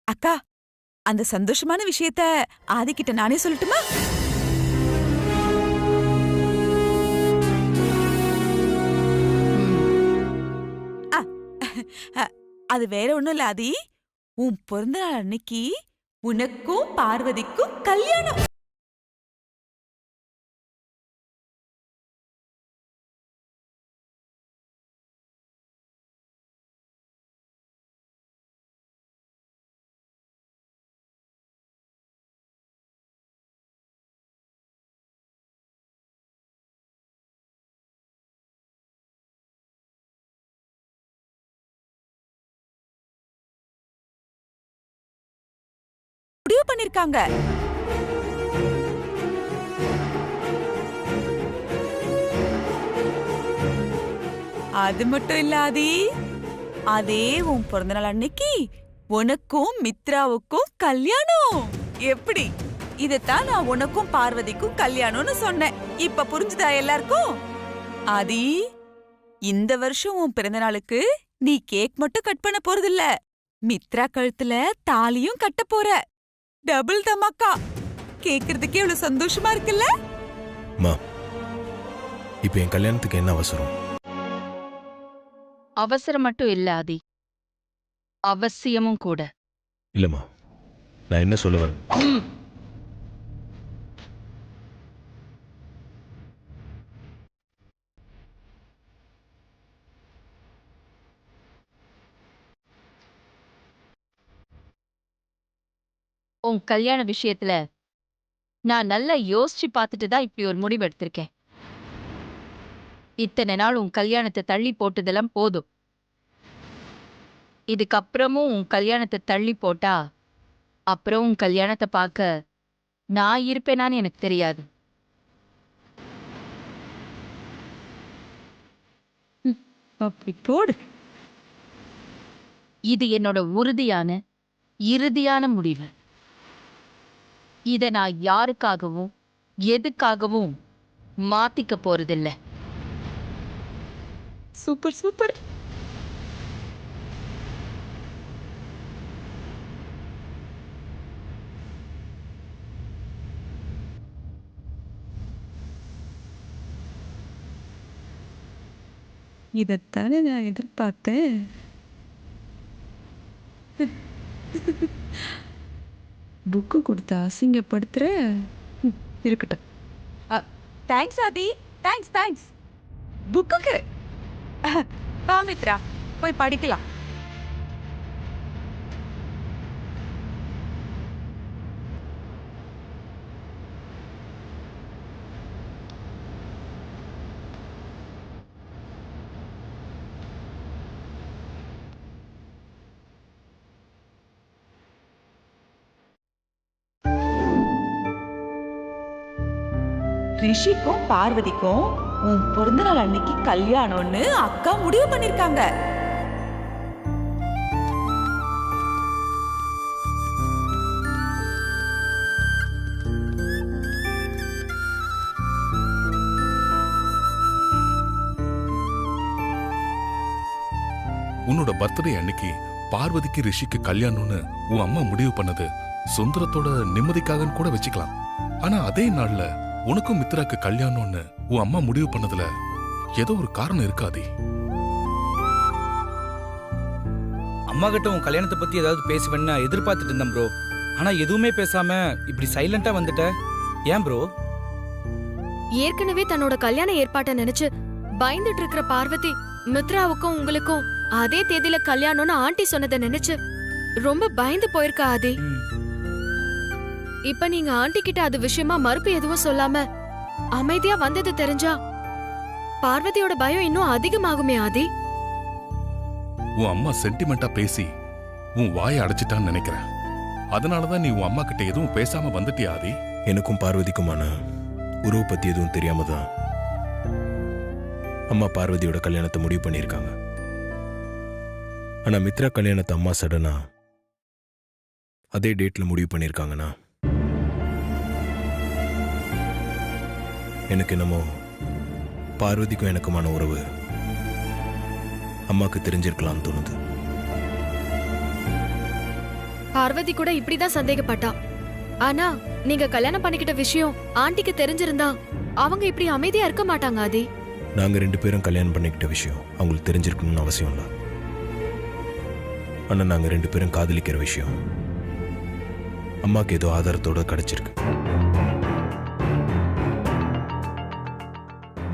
அக்கா, அந்த சந்தோஷமான விஷயத்த ஆதிக்கிட்ட நானே சொல்லட்டுமா? அது வேற ஒண்ணும் இல்ல ஆதி. உன் பிறந்த நாள் அன்னைக்கு உனக்கும் பார்வதிக்கும் கல்யாணம். முடிவு பண்ணிருக்காங்க. அது மட்டும் இல்ல ஆதி, அதே உன் பிறந்தநாள் அன்னைக்கு உனக்கும் மித்ராவுக்கும் கல்யாணம். எப்படி? இதத்தான் நான் உனக்கும் பார்வதிக்கும் கல்யாணம்னு சொன்னேன். இப்ப புரிஞ்சுதா எல்லாருக்கும்? ஆதி, இந்த வருஷம் உன் பிறந்தநாளுக்கு நீ கேக் மட்டும் கட் பண்ண போறதில்ல, மித்ரா கழுத்துல தாலியும் கட்ட போற. டபுள் தமாக்கா. கேக்குறதுக்கே இவ்வளவு சந்தோஷமா இருக்குல்ல? இப்ப என் கல்யாணத்துக்கு என்ன அவசரம்? அவசரம் மட்டும் இல்ல ஆதி, அவசியமும் கூட. இல்லம்மா, நான் என்ன சொல்ல வரேன்? உன் கல்யாண விஷயத்துல நான் நல்லா யோசிச்சு பார்த்துட்டு தான் இப்படி ஒரு முடிவு எடுத்திருக்கேன். இத்தனை நாள் உன் கல்யாணத்தை தள்ளி போட்டதெல்லாம் போதும். இதுக்கப்புறமும் உன் கல்யாணத்தை தள்ளி போட்டா அப்புறம் உன் கல்யாணத்தை பார்க்க நான் இருப்பேனான்னு எனக்கு தெரியாது. அப்படி போடு. இது என்னோட உறுதியான இறுதியான முடிவு. இதை நான் யாருக்காகவும் எதுக்காகவும் மாத்திக்க போறதில்லை. Super super. இதத்தானே நான் எதிர்பார்த்தேன். புக்கு கொடுத்து அசிங்கப்படுத்துற. இருக்கட்டும். தேங்க்ஸ் ஆதி, தேங்க்ஸ் தேங்க்ஸ். புக்குக்கு வா மித்ரா, போய் படிக்கலாம். ரிஷிக்கும் பார்வதிக்கும் உன் பிறந்த நாள் அன்னைக்கு கல்யாணம்னு அக்கா முடிவு பண்ணிருக்காங்க. உன்னோட பர்த்டே அன்னைக்கு பார்வதிக்கு ரிஷிக்கு கல்யாணம்னு உன் அம்மா முடிவு பண்ணது சுந்தரத்தோட நிம்மதிக்காகன்னு கூட வச்சுக்கலாம். ஆனா அதே நாள்ல உனக்கும் மித்ராக்கு கல்யாணம்னு உன் அம்மா முடிவு பண்ணதுல ஏதோ ஒரு காரணம் இருக்காதே. அம்மா கிட்ட உன் கல்யாணத்தை பத்தி ஏதாவது பேசுவேன்னு எதிர்பார்த்துட்டு இருந்தேன் ப்ரோ. ஆனா எதுவுமே பேசாம இப்படி சைலண்டா வந்துட்ட. ஏன் ப்ரோ? ஏற்கனவே தன்னோட கல்யாண ஏற்பாட்டை நினைச்சு பயந்துட்டு இருக்கிற பார்வதி மித்ராவுக்கும் உங்களுக்கும் அதே தேதியில கல்யாணம்னு ஆண்டி சொன்னதை நினைச்சு ரொம்ப பயந்து போயிருக்கா ஆதி. இப்ப நீங்க ஆண்டி கிட்ட அது விஷயமா மறுப்பு எதுவும் சொல்லாம அமைதியா வந்தது தெரிஞ்சா பார்வதியோட பயம் இன்னும் அதிகமாகுமே ஆதி. உன் அம்மா சென்டிமெண்டா பேசி உன் வாயை அடைச்சிட்டான்னு நினைக்கிறேன். அதனாலதான் நீ உன் அம்மா கிட்ட எதுவும் பேசாம வந்துட்டியா ஆதி? எனக்கும் பார்வதிக்குமான உறவு பத்தி எதுவும் தெரியாம தான் அம்மா பார்வதியோட கல்யாணத்தை முடிவு பண்ணியிருக்காங்க. ஆனா மித்ரா கல்யாணத்தை அம்மா சடனா அதே டேட்ல முடிவு பண்ணியிருக்காங்கன்னா எனக்கு என்னமோ பார்வதிக்கும் எனக்குமான உறவு அம்மாக்கு தெரிஞ்சிருக்கலாம்னு தோணுது. பார்வதி கூட இப்படிதான் சந்தேகப்பட்டா. ஆனா நீங்க கல்யாணம் பண்ணிக்கிட்ட விஷயம் ஆண்டிக்கு தெரிஞ்சிருந்தா அவங்க இப்படி அமைதியா இருக்க மாட்டாங்க ஆதி. நாங்க 2 பேரும் கல்யாணம் பண்ணிக்கிட்ட விஷயம் அவங்களுக்கு தெரிஞ்சிருக்கணும்னு அவசியம் இல்லை. ஆனா நாங்க 2 பேரும் காதலிக்கிற விஷயம் அம்மாக்கு ஏதோ ஆதாரத்தோட கிடைச்சிருக்கு.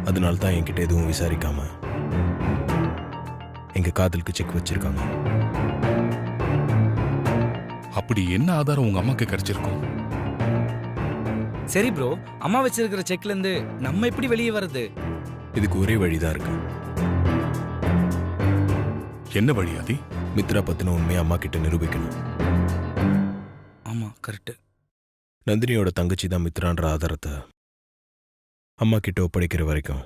அதனால தான் என்கிட்ட எதுவும் விசாரிக்காம எங்க காதலுக்கு செக் வச்சிருக்காங்க. அப்படி என்ன ஆதாரம் உங்க அம்மாக்கு கிடைச்சிருக்கும்? சரி ப்ரோ, அம்மா வச்சிருக்கிற செக்ல இருந்து நம்ம எப்படி வெளியே வர்றது? இதுக்கு ஒரே வழிதான் இருக்கு. என்ன வழி ஆதி? மித்ரா பத்தின உண்மையை அம்மா கிட்ட நிரூபிக்கணும். ஆமா, கரெக்ட். நந்தினியோட தங்கச்சி தான் மித்ரான்ற ஆதாரத்தை அம்மா கிட்ட ஒப்படைக்கிற வரைக்கும்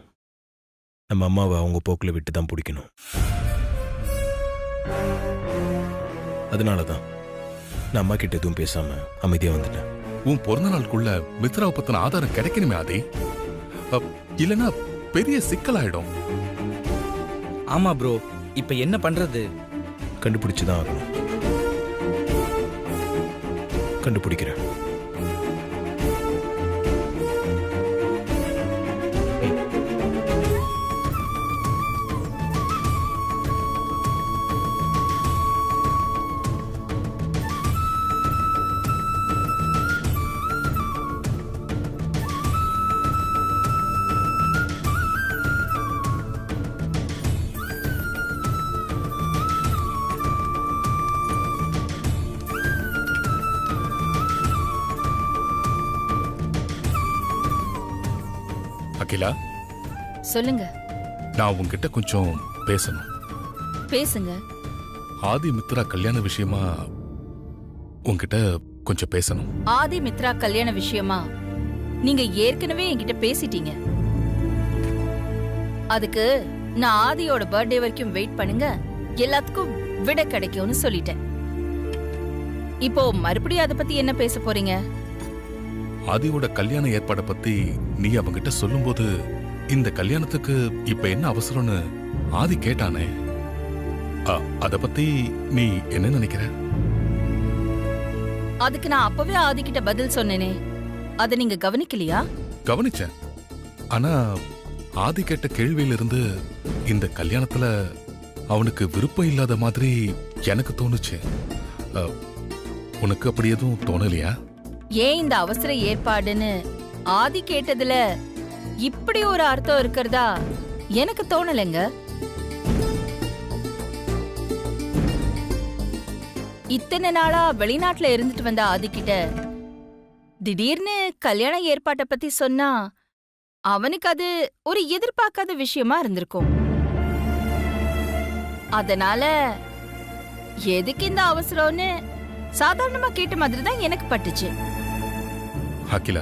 நம்ம அம்மாவை அவங்க போக்குல விட்டு தான் பிடிக்கணும். அதனால தான் நான் அம்மா கிட்ட எதுவும் பேசாம அமைதியா வந்துட்டேன். உன் பிறந்த நாளுக்குள்ள மித்ராவை பத்தின ஆதாரம் கிடைக்கணுமே ஆதி. இல்லனா பெரிய சிக்கலாயிடும். ஆமா ப்ரோ, இப்ப என்ன பண்றது? கண்டுபிடிச்சுதான் ஆகணும். கண்டுபிடிக்கிறேன். அகிலா, சொல்லுங்க. நான் உன்கிட்ட கொஞ்சம் பேசணும். பேசுங்க. ஆதி மித்ரா கல்யாண விஷயமா உன்கிட்ட கொஞ்சம் பேசணும். ஆதி மித்ரா கல்யாண விஷயமா நீங்க ஏற்கனவே என்கிட்ட பேசிட்டீங்க. அதுக்கு நான் ஆதியோட பர்த்டே வரைக்கும் வெயிட் பண்ணுங்க, எல்லாத்துக்கும் விட கிடைக்கும்னு சொல்லிட்டேன். இப்போ மறுபடியும் அதை பத்தி என்ன பேச போறீங்க? ஆதியோட கல்யாண ஏற்பாட பத்தி நீ அவங்கிட்ட சொல்லும்போது இந்த கல்யாணத்துக்கு இப்ப என்ன அவசரம்னு ஆதி கேட்டானே, அத பத்தி நீ என்ன நினைக்கிற? அதுக்கு நான் அப்பவே ஆதி கிட்ட பதில் சொன்னேனே, அத நீங்க கவனிக்கலையா? கவனிச்சேன். ஆனா ஆதி கேட்ட கேள்வியிலிருந்து இந்த கல்யாணத்துல அவனுக்கு விருப்பம் இல்லாத மாதிரி எனக்கு தோணுச்சு. உனக்கு அப்படி எதுவும் தோணலையா? ஏன் இந்த அவசர ஏற்பாடுன்னு ஆதி கேட்டதுல இப்படி ஒரு அர்த்தம் இருக்கிறதா எனக்கு தோணலைங்க. இத்தனை நாளா வெளிநாட்டுல இருந்துட்டு வந்த ஆதி கிட்ட திடீர்னு கல்யாண ஏற்பாட்டை பத்தி சொன்னா அவனுக்கு அது ஒரு எதிர்பார்க்காத விஷயமா இருந்திருக்கும். அதனால எதுக்கு இந்த அவசரம்னு சாதாரணமா கேட்ட மாதிரி தான் எனக்கு பட்டுச்சு. அகிலா,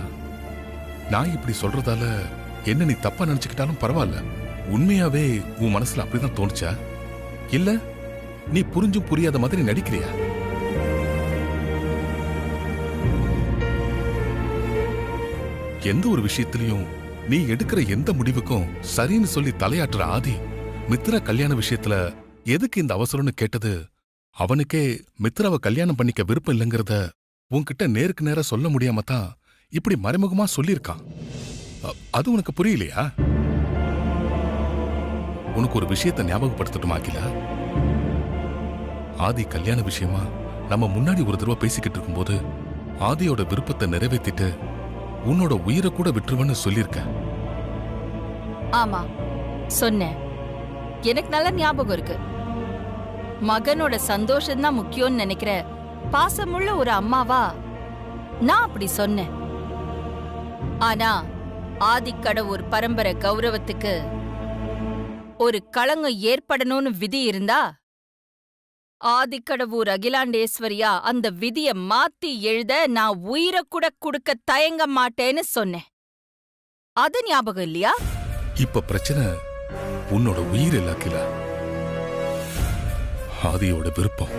நான் இப்படி சொல்றதால என்ன நீ தப்பா நினைச்சுக்கிட்டாலும் பரவாயில்ல. உண்மையாவே உன் மனசுல அப்படிதான் தோணுச்சா, இல்ல நீ புரிஞ்சும் புரியாத மாதிரி நடிக்கிறியா? எந்த ஒரு விஷயத்திலையும் நீ எடுக்கிற எந்த முடிவுக்கும் சரின்னு சொல்லி தலையாட்டுற ஆதி மித்ரா கல்யாண விஷயத்துல எதுக்கு இந்த அவசரம்னு கேட்டது அவனுக்கே மித்ராவை கல்யாணம் பண்ணிக்க விருப்பம் இல்லைங்கிறத உன்கிட்ட நேருக்கு நேரா சொல்ல முடியாம தான் இப்படி மறைமுகமா சொல்லியிருக்கான். அது உனக்கு புரியலையா? உனக்கு ஒரு விஷயத்தை ஞாபகப்படுத்தட்டுமா அகிலா? ஆதி கல்யாண விஷயமா நம்ம முன்னாடி ஒரு தடவை பேசிக்கிட்டு இருக்கும்போது ஆதியோட விருப்பத்தை நிறைவேற்றிட்டு உன்னோட உயிரை கூட விட்டுருவன்னு சொல்லியிருக்க. ஆமா சொன்னேன், எனக்கு நல்ல ஞாபகம் இருக்கு. மகனோட சந்தோஷம்தான் முக்கியம்னு நினைக்கிற பாசமுள்ள ஒரு அம்மாவா நான் அப்படி சொன்னேன். ஆனா ஆதிக்கடவுர் பரம்பரை கௌரவத்துக்கு ஒரு களங்கம் ஏற்படணும்னு விதி இருந்தா ஆதிக்கடவுர் அகிலாண்டேஸ்வரியா அந்த விதிய மாத்தி எழுத நான் உயிரை கூட கொடுக்க தயங்க மாட்டேன்னு சொன்னேன். அது ஞாபகம் இல்லையா? இப்ப பிரச்சனை உன்னோட உயிர் இல்ல அகிலா, ஆதியோட விருப்பம்.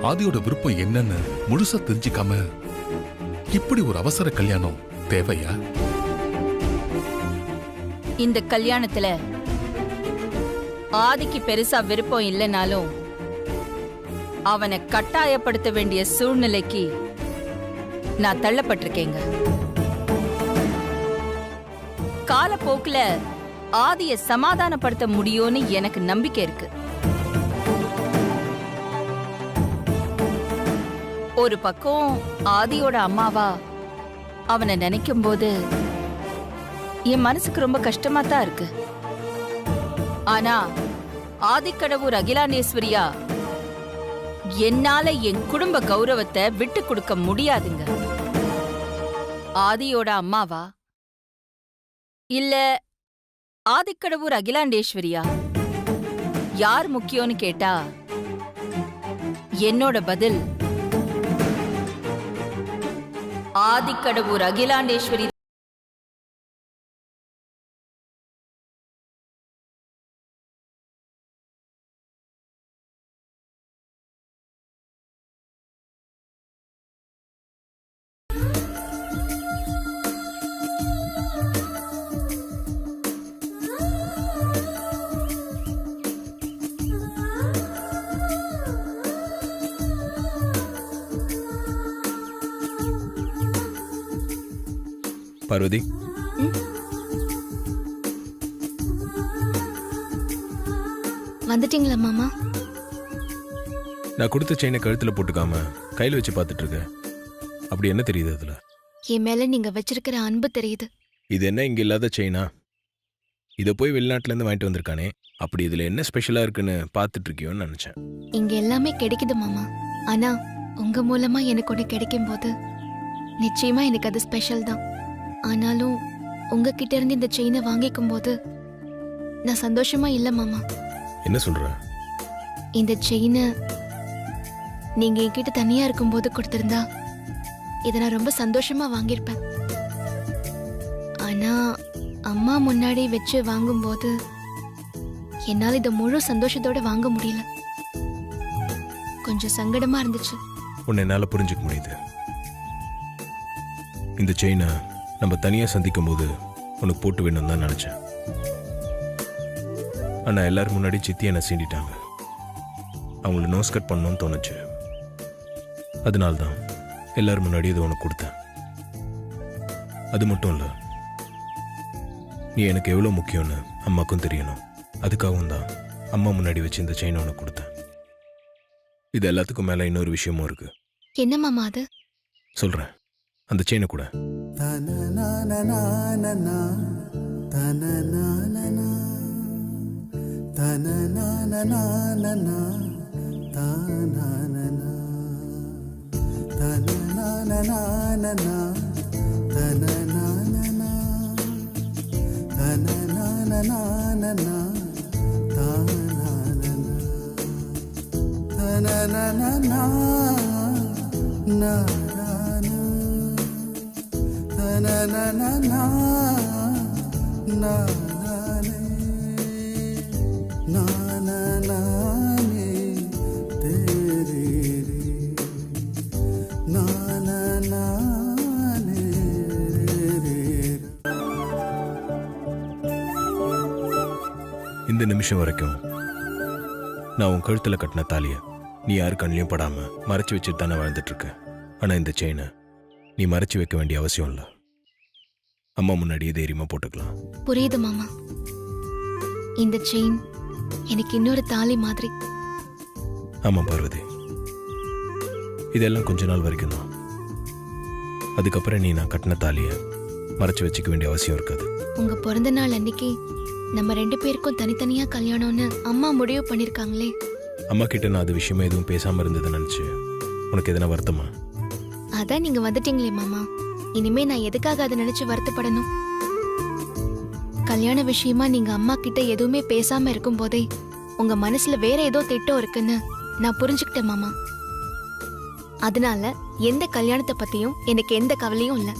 ஆதியோட விருப்பம் என்னன்னு முழுசா தெரிஞ்சுக்காம இப்படி ஒரு அவசர கல்யாணம் தேவையா? இந்த கல்யாணத்துல ஆதிக்கு பெருசா விருப்பம் இல்லைனாலும் அவனை கட்டாயப்படுத்த வேண்டிய சூழ்நிலைக்கு நான் தள்ளப்பட்டிருக்கேங்க. காலப்போக்குல ஆதிய சமாதானப்படுத்த முடியும்னு எனக்கு நம்பிக்கை இருக்கு. ஒரு பக்கம் ஆதியோட அம்மாவா அவனை நினைக்கும் போது என் மனசுக்கு ரொம்ப கஷ்டமா தான் இருக்கு. ஆனா ஆதிக்கடவுர் அகிலாண்டேஸ்வரியா என்னால என் குடும்ப கௌரவத்தை விட்டு கொடுக்க முடியாதுங்க. ஆதியோட அம்மாவா இல்ல ஆதிக்கடவுர் அகிலாண்டேஸ்வரியா யார் முக்கியம்னு கேட்டா என்னோட பதில் ஆதிக்கடவுர் அகிலாண்டேஸ்வரி. பார்வதி, வந்துட்டீங்களா மாமா? நான் கொடுத்த செயினை கழுத்துல போட்டுக்காம கையில வச்சு பார்த்துட்டு இருக்க. அப்படி என்ன தெரியுது அதுல? என் மேல நீங்க வச்சிருக்கிற அன்பு தெரியுது. இது என்ன இங்க இல்லாத செயினா? இதை போய் வெளிநாட்டுல இருந்து வாங்கிட்டு வந்திருக்கானே, அப்படி இதுல என்ன ஸ்பெஷலா இருக்குன்னு பார்த்துட்டு இருக்கியோன்னு நினைச்சேன். இங்க எல்லாமே கிடைக்குது மாமா. ஆனா உங்க மூலமா எனக்கு ஒண்ணு கிடைக்கும் போது நிச்சயமா எனக்கு அது ஸ்பெஷல் தான். ஆனாலும் உங்ககிட்ட இருந்து இந்த செயினை வாங்கிக்கும் போது நான் சந்தோஷமா இல்ல மாமா. என்ன சொல்ற? இந்த செயினை நீங்க என்கிட்ட தனியா இருக்கும்போது கொடுத்திருந்தா இதை நான் ரொம்ப சந்தோஷமா வாங்கியிருப்பேன். ஆனா அம்மா முன்னாடி வச்சு வாங்கும்போது என்னால் இதை முழு சந்தோஷத்தோட வாங்க முடியல. கொஞ்சம் சங்கடமா இருந்துச்சு. உன்னை என்னால புரிஞ்சுக்க முடியுது. இந்த செயினை நம்ம தனியா சந்திக்கும் போது உனக்கு போட்டு வேணும் தான் நினைச்சேன். ஆனா எல்லாரும் முன்னாடி சித்தி என்னை சீண்டிட்டாங்க. அவங்கள நோஸ்கட் பண்ணணும்னு தோணுச்சு. அதனால்தான் எல்லாரும் முன்னாடி இது உனக்கு கொடுத்தேன். அது மட்டும் இல்ல, நீ எனக்கு எவ்வளவு முக்கியம்னு அம்மாக்கும் தெரியணும். அதுக்காகவும் தான் அம்மா முன்னாடி வச்சு இந்த செயினை உனக்கு கொடுத்தேன். இது எல்லாத்துக்கும் மேல இன்னொரு விஷயமும் இருக்கு. என்ன மாமா அது? சொல்றேன், அந்த செயினை கூட. இந்த நிமிஷம் வரைக்கும் நான் உன் கழுத்துல கட்டின தாலிய நீ யாரு கண்ணிலையும் படாம மறைச்சு வச்சுட்டு தானே வாழ்ந்துட்டு இருக்க. ஆனா இந்த செயினை நீ மறைச்சு வைக்க வேண்டிய அவசியம் இல்லை. அம்மா முன்னாடியே தைரியமா போட்டுக்கலாம். புரியுது மாமா. இந்த செயின் எனக்கு இன்னொரு தாலி மாதிரி. ஆமா பார்வதி, இதெல்லாம் கொஞ்ச நாள் வரைக்கும் தான். அதுக்கப்புறம் நீ நான் கட்டின தாலிய மறைச்சு வச்சுக்க வேண்டிய அவசியம் இருக்காது. உங்க பிறந்த நாள் அன்னைக்கு நம்ம 2 பேருக்கும் தனித்தனியா கல்யாணம்னு அம்மா முடிவு பண்ணிருக்காங்களே. அம்மா கிட்ட நான் அது விஷயமா எதுவும் பேசாம இருந்ததை நினைச்சு உனக்கு எதனா வருத்தமா? அதான் நீங்க வந்துட்டீங்களே மாமா. இனிமே நான் எதுக்காக அதை நினைச்சு வருத்தப்படணும்? கல்யாண விஷயமா நீங்க அம்மா கிட்ட எதுவுமே பேசாம இருக்கும் போதே உங்க மனசுல வேற ஏதோ திட்டம் இருக்குன்னு நான் புரிஞ்சுக்கிட்டேன் மாமா. அதனால எந்த கல்யாணத்தை பத்தியும் எனக்கு எந்த கவலையும் இல்லை.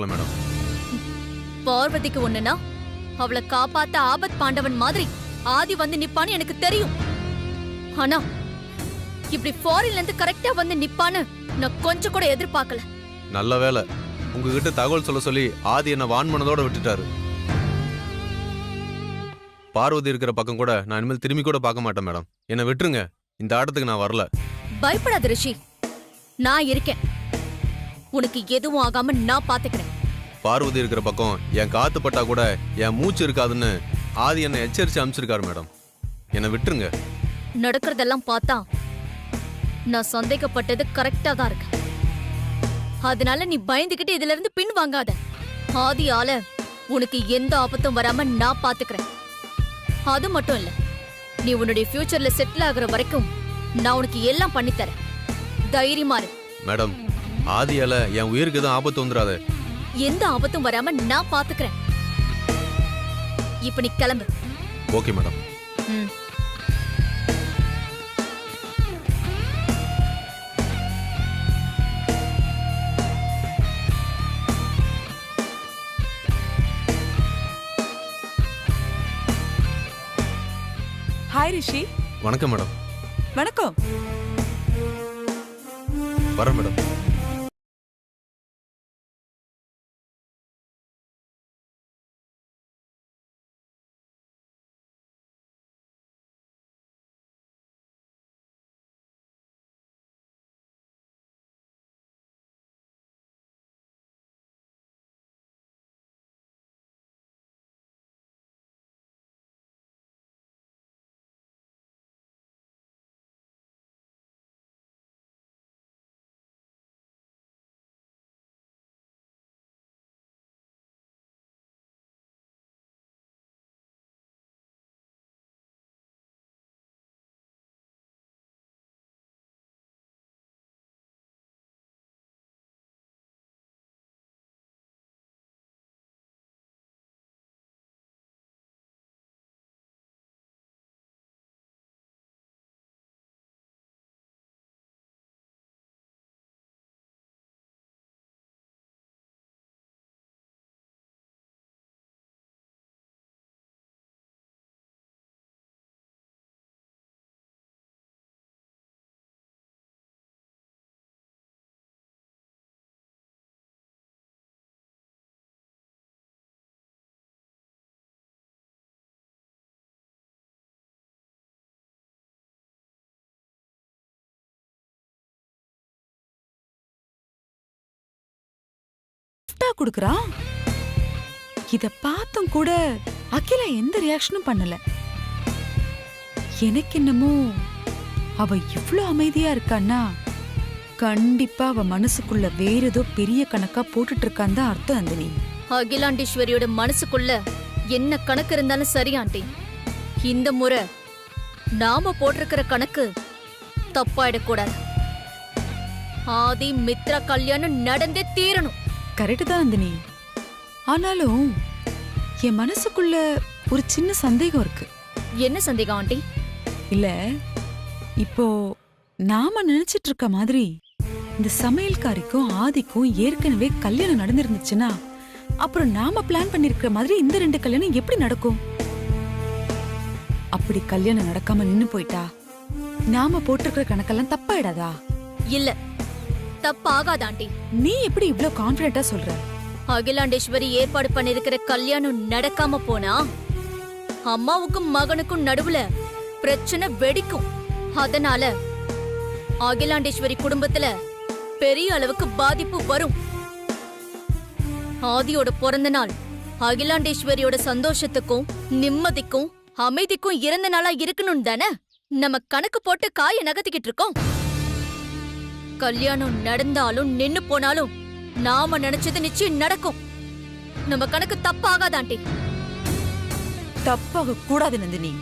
மேடம். பார்வதிக்கு ஒண்ணுனா அவளை காப்பாத்த ஆபத் பாண்டவன் மாதிரி ஆதி வந்து நிப்பான்னு எனக்கு தெரியும். ஆனா இப்படி ஃபாரின்ல இருந்து கரெக்டா வந்து நிப்பான்னு நான் கொஞ்சம் கூட எதிர்பார்க்கல. நல்ல வேலை உங்ககிட்ட தகவல் சொல்ல சொல்லி ஆதி என்ன வான் பண்ணதோட விட்டுட்டாரு. பார்வதி இருக்கிற பக்கம் கூட நான் இனிமேல் திரும்பி கூட பார்க்க மாட்டேன் மேடம். என்னை விட்டுருங்க. இந்த ஆட்டத்துக்கு நான் வரல. பயப்படாத ரிஷி, நான் இருக்கேன். உனக்கு எதுவும் ஆகாம நான் பாத்துக்கிறேன். பார்வதி இருக்கிற பக்கம் என் காத்து பட்டா கூட என் மூச்சு இருக்காதுன்னு ஆதி என்னை எச்சரிச்சு அனுப்பிச்சிருக்காரு மேடம். என்னை விட்டுருங்க. நடக்கிறதெல்லாம் பார்த்தா நான் சந்தேகப்பட்டது கரெக்டா தான் இருக்கு. அதனால நீ பயந்துகிட்டு இதுல இருந்து பின் வாங்காத. ஆதியால உனக்கு எந்த ஆபத்தும் வராம நான் பாத்துக்கிறேன். அது மட்டும் இல்ல, நீ உன்னுடைய ஃபியூச்சர்ல செட்டில் ஆகுற வரைக்கும் நான் உனக்கு எல்லாம் பண்ணித்தரேன். தைரியமா இரு. மேடம், ஆதியால என் உயிருக்கு எதுவும் ஆபத்து வந்துடாது. எந்த ஆபத்தும் வராம நான் பாத்துக்கிறேன். இப்ப நீ கிளம்பு. Okay madam. ஹாய் ரிஷி. வணக்கம் மேடம். வணக்கம். வரேன் மேடம். குடுக்குறான். இத பார்த்தும் கூட அகிலா எந்த ரியாக்ஷனும் பண்ணல. எனக்கு என்னமோ அவ இவ்ளோ அமைதியா இருக்கான்னா கண்டிப்பா அவ மனசுக்குள்ள வேற ஏதோ பெரிய கணக்கா போட்டுட்டு இருக்கான்னு தான் அர்த்தம். நந்தினி, அகிலாண்டீஸ்வரியோட மனசுக்குள்ள என்ன கணக்கு இருந்தாலும் சரி ஆண்டி, இந்த முறை நாம போட்டிருக்கிற கணக்கு தப்பாயிடக்கூடாது. ஆதி மித்ரா கல்யாணம் நடந்தே தீரணும். கரெக்ட் தான் நந்தினி. ஆனாலும் என் மனசுக்குள்ள ஒரு சின்ன சந்தேகம் இருக்கு. என்ன சந்தேகம் ஆண்டி? இல்ல, இப்போ நாம நினைச்சிட்டு இருக்க மாதிரி இந்த சமையல்காரிக்கும் ஆதிக்கும் ஏற்கனவே கல்யாணம் நடந்திருந்துச்சுன்னா அப்புறம் நாம பிளான் பண்ணிருக்கிற மாதிரி இந்த 2 கல்யாணம் எப்படி நடக்கும்? அப்படி கல்யாணம் நடக்காம நின்னு போயிட்டா நாம போட்டிருக்கிற கணக்கெல்லாம் தப்பாயிடாதா? இல்ல, தப்பாகாது ஆண்டி. நீ எப்படி இவ்ளோ கான்ஃபிடென்ட்டா சொல்ற? அகிலாண்டேஸ்வரி ஏற்பாடு பண்ணிருக்கிற கல்யாணம் நடக்காம போனா அம்மாவுக்கும் மகனுக்கும் நடுவுல பிரச்சனை வெடிக்கும். அதனால அகிலாண்டேஸ்வரி குடும்பத்துல பெரிய அளவுக்கு பாதிப்பு வரும். ஆதியோட பிறந்த நாள் அகிலாண்டேஸ்வரியோட சந்தோஷத்துக்கும் நிம்மதிக்கும் அமைதிக்கும் இறந்த நாளா இருக்கணும் தானே நம்ம கணக்கு போட்டு காய நகர்த்திக்கிட்டு இருக்கோம். கல்யாணம் நடந்தாலும் நின்னு போனாலும் நாம நினைச்சது நிச்சயம் நடக்கும். நம்ம கணக்கு தப்பாகாதாண்டி. தப்பாக கூடாது நந்தினி.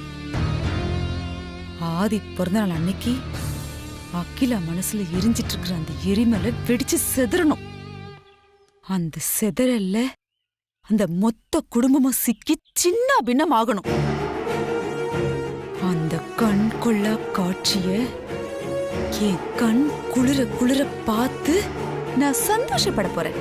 ஆதி பிறந்த நாள் அன்னைக்கு அகிலா மனசுல எரிஞ்சிட்டு இருக்கிற அந்த எரிமலை வெடிச்சு செதறணும். அந்த செதறல்ல அந்த மொத்த குடும்பமும் சிக்கி சின்ன பின்னம் ஆகணும். அந்த கண் கொள்ளா காட்சிய என் கண் குளிர குளிர பார்த்து நான் சந்தோஷப்பட போறேன்.